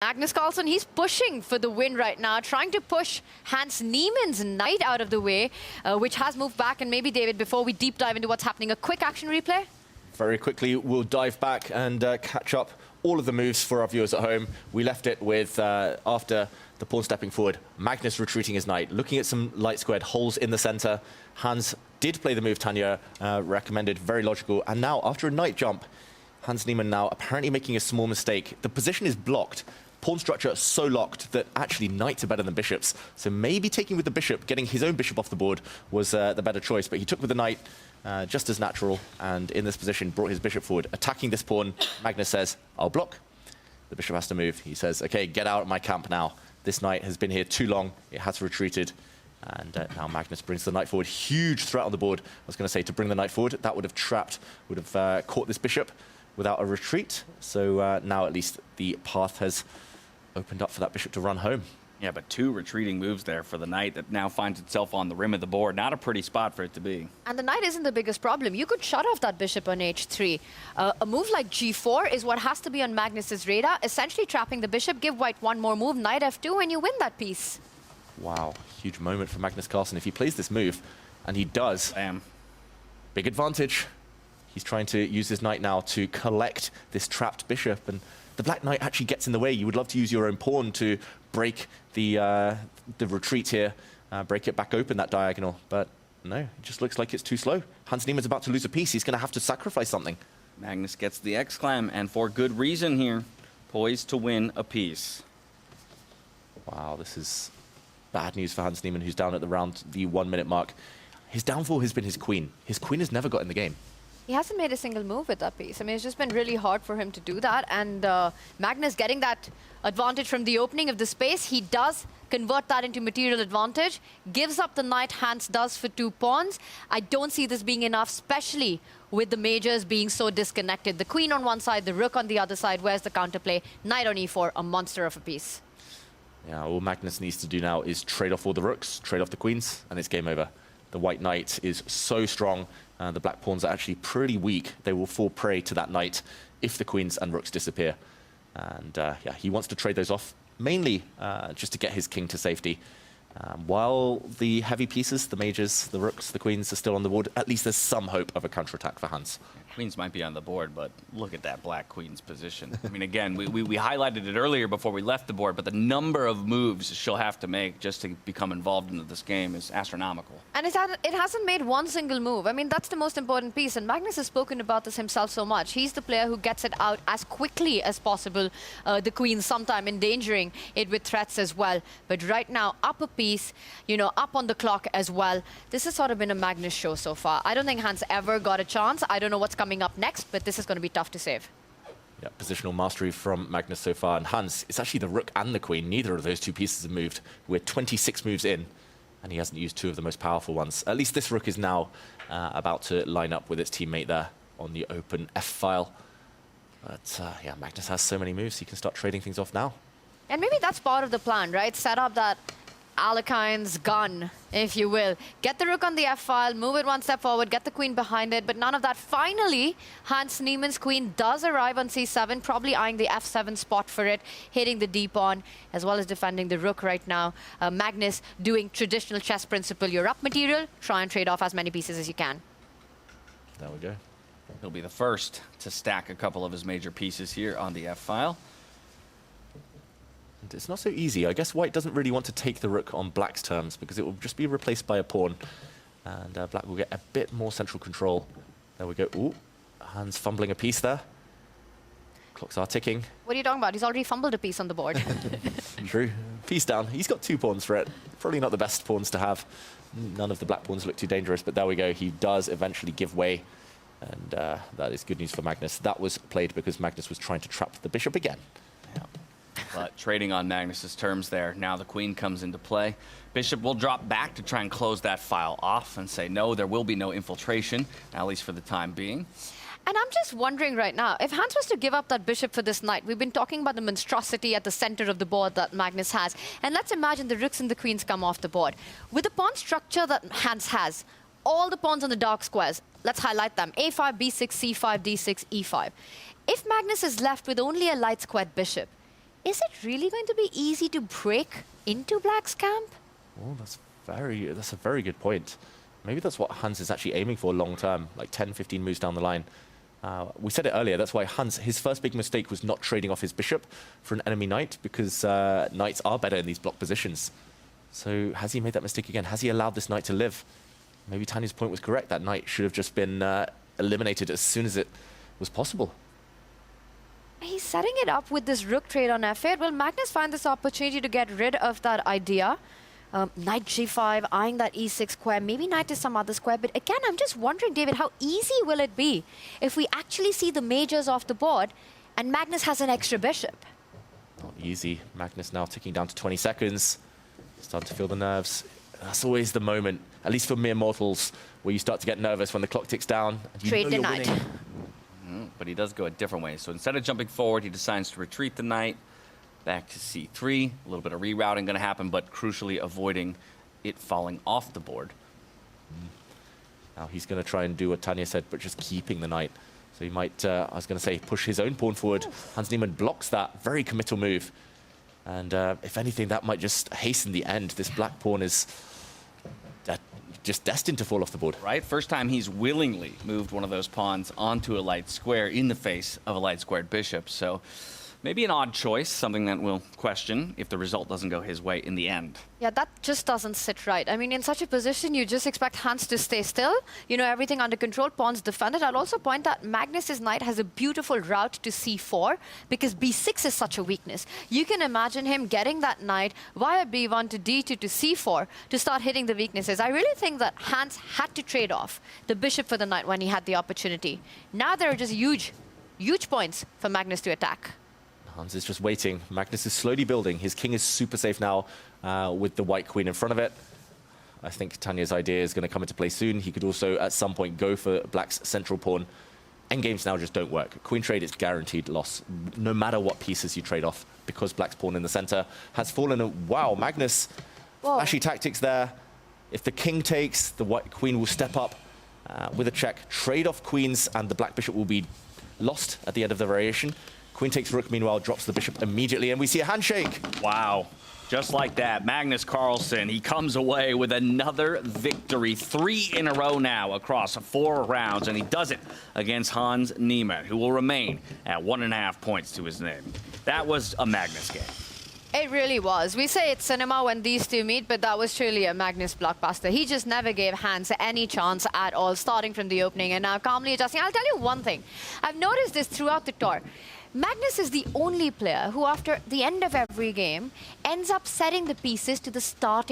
Magnus Carlsen, he's pushing for the win right now, trying to push Hans Niemann's knight out of the way, which has moved back. And maybe, David, before we deep dive into what's happening, a quick action replay? Very quickly, we'll dive back and catch up all of the moves for our viewers at home. We left it with, after the pawn stepping forward, Magnus retreating his knight, looking at some light squared holes in the center. Hans did play the move Tanya recommended, very logical. And now, after a knight jump, Hans Niemann now apparently making a small mistake. The position is blocked. Pawn structure so locked that actually knights are better than bishops. So maybe taking with the bishop, getting his own bishop off the board was the better choice. But he took with the knight, just as natural, and in this position brought his bishop forward, attacking this pawn. Magnus says, I'll block. The bishop has to move. He says, okay, get out of my camp now. This knight has been here too long. It has retreated. And now Magnus brings the knight forward. Huge threat on the board. I was going to say, to bring the knight forward, that would have trapped, would have caught this bishop without a retreat. So now at least the path has opened up for that bishop to run home. Yeah, but two retreating moves there for the knight that now finds itself on the rim of the board. Not a pretty spot for it to be. And the knight isn't the biggest problem. You could shut off that bishop on h3. A move like g4 is what has to be on Magnus's radar, essentially trapping the bishop, give white one more move, knight f2, and you win that piece. Wow, huge moment for Magnus Carlsen. If he plays this move, and he does, big advantage. He's trying to use his knight now to collect this trapped bishop, and the black knight actually gets in the way. You would love to use your own pawn to break the retreat here, break it back open, that diagonal. But no, it just looks like it's too slow. Hans Niemann's about to lose a piece. He's going to have to sacrifice something. Magnus gets the exclam, and for good reason here. Poised to win a piece. Wow, this is bad news for Hans Niemann, who's down at around the 1 minute mark. His downfall has been his queen. His queen has never got in the game. He hasn't made a single move with that piece. I mean, it's just been really hard for him to do that. And Magnus getting that advantage from the opening of the space, he does convert that into material advantage, gives up the knight Hans does for 2 pawns. I don't see this being enough, especially with the majors being so disconnected. The queen on one side, the rook on the other side. Where's the counterplay? Knight on e4, a monster of a piece. Yeah, all Magnus needs to do now is trade off all the rooks, trade off the queens, and it's game over. The white knight is so strong. The black pawns are actually pretty weak. They will fall prey to that knight if the queens and rooks disappear. And yeah, he wants to trade those off, mainly just to get his king to safety. While the heavy pieces, the majors, the rooks, the queens are still on the board, at least there's some hope of a counterattack for Hans. Queens might be on the board, but look at that black queen's position. I mean, again, we highlighted it earlier before we left the board, but the number of moves she'll have to make just to become involved into this game is astronomical. And it hasn't made one single move. I mean, that's the most important piece, and Magnus has spoken about this himself so much. He's the player who gets it out as quickly as possible, the queen sometime endangering it with threats as well. But right now, up a piece, you know, up on the clock as well. This has sort of been a Magnus show so far. I don't think Hans ever got a chance. I don't know what's coming up next, but this is going to be tough to save. Yeah, positional mastery from Magnus so far. And Hans, it's actually the rook and the queen. Neither of those two pieces have moved. We're 26 moves in, and he hasn't used 2 of the most powerful ones. At least this rook is now about to line up with its teammate there on the open F-file. But yeah, Magnus has so many moves, he can start trading things off now. And maybe that's part of the plan, right? Set up that Alekhine's gun, if you will. Get the rook on the F-file, move it 1 step forward, get the queen behind it, but none of that. Finally, Hans Niemann's queen does arrive on c7, probably eyeing the f7 spot for it, hitting the d-pawn, as well as defending the rook right now. Magnus doing traditional chess principle. You're up material, try and trade off as many pieces as you can. There we go. He'll be the first to stack a couple of his major pieces here on the F-file. It's not so easy. I guess white doesn't really want to take the rook on black's terms because it will just be replaced by a pawn. And black will get a bit more central control. There we go. Ooh, Hans fumbling a piece there. Clocks are ticking. What are you talking about? He's already fumbled a piece on the board. True. Piece down. He's got 2 pawns for it. Probably not the best pawns to have. None of the black pawns look too dangerous, but there we go. He does eventually give way. And that is good news for Magnus. That was played because Magnus was trying to trap the bishop again. Yeah. But trading on Magnus's terms there. Now the queen comes into play. Bishop will drop back to try and close that file off and say, no, there will be no infiltration, at least for the time being. And I'm just wondering right now, if Hans was to give up that bishop for this knight, we've been talking about the monstrosity at the center of the board that Magnus has. And let's imagine the rooks and the queens come off the board. With the pawn structure that Hans has, all the pawns on the dark squares, let's highlight them. A5, B6, C5, D6, E5. If Magnus is left with only a light squared bishop, Is it really going to be easy to break into Black's camp? Oh, that's a very good point. Maybe that's what Hans is actually aiming for long term, like 10, 15 moves down the line. We said it earlier, that's why Hans, his first big mistake was not trading off his bishop for an enemy knight, because knights are better in these block positions. So has he made that mistake again? Has he allowed this knight to live? Maybe Tanya's point was correct. That knight should have just been eliminated as soon as it was possible. He's setting it up with this rook trade on f8. Will Magnus find this opportunity to get rid of that idea? Knight g5, eyeing that e6 square, maybe knight to some other square. But again, I'm just wondering, David, how easy will it be if we actually see the majors off the board and Magnus has an extra bishop? Not easy. Magnus now ticking down to 20 seconds. Starting to feel the nerves. That's always the moment, at least for mere mortals, where you start to get nervous when the clock ticks down. And you Trade know the you're knight. winning. But he does go a different way. So instead of jumping forward, he decides to retreat the knight back to c3. A little bit of rerouting going to happen, but crucially avoiding it falling off the board. Now he's going to try and do what Tanya said, but just keeping the knight. So he might, I was going to say, push his own pawn forward. Hans Niemann blocks that. Very committal move. And if anything, that might just hasten the end. This black pawn is just destined to fall off the board. Right? First time he's willingly moved one of those pawns onto a light square in the face of a light squared bishop. So maybe an odd choice, something that we'll question if the result doesn't go his way in the end. Yeah, that just doesn't sit right. I mean, in such a position, you just expect Hans to stay still. You know, everything under control, pawns defended. I'll also point that Magnus's knight has a beautiful route to c4 because b6 is such a weakness. You can imagine him getting that knight via b1 to d2 to c4 to start hitting the weaknesses. I really think that Hans had to trade off the bishop for the knight when he had the opportunity. Now there are just huge, huge points for Magnus to attack. Hans is just waiting. Magnus is slowly building. His king is super safe now with the white queen in front of it. I think Tanya's idea is going to come into play soon. He could also, at some point, go for black's central pawn. Endgames now just don't work. Queen trade is guaranteed loss, no matter what pieces you trade off, because black's pawn in the center has fallen. Wow, Magnus, flashy tactics there. If the king takes, the white queen will step up with a check. Trade off queens, and the black bishop will be lost at the end of the variation. Queen takes rook, meanwhile, drops the bishop immediately, and we see a handshake. Wow. Just like that, Magnus Carlsen, he comes away with another victory. 3 in a row now across 4 rounds, and he does it against Hans Niemann, who will remain at 1.5 points to his name. That was a Magnus game. It really was. We say it's cinema when these two meet, but that was truly a Magnus blockbuster. He just never gave Hans any chance at all, starting from the opening and now calmly adjusting. I'll tell you one thing. I've noticed this throughout the tour. Magnus is the only player who, after the end of every game, ends up setting the pieces to the starting